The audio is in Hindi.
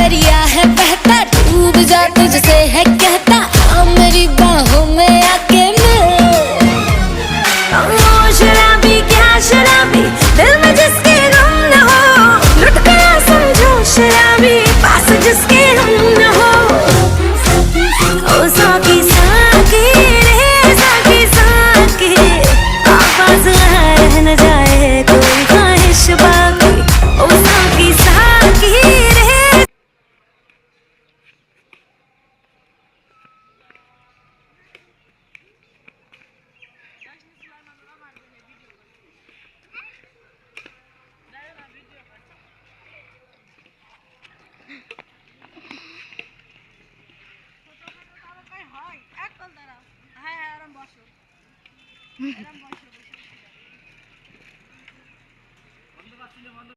दरिया है बहता, डूब जा तुझसे है कहता, आ मेरी बाहों में आके मिल। ओ शराबी क्या शराबी, दिल में जिसके गम न हो, लुट गया समझो शराबी, पास जिसके हम न हो। ओ साकी साकी रे साकी साकी, आवाज रह न जाए कोई ख्वाहिश बाकी। ओ साकी साकी रे।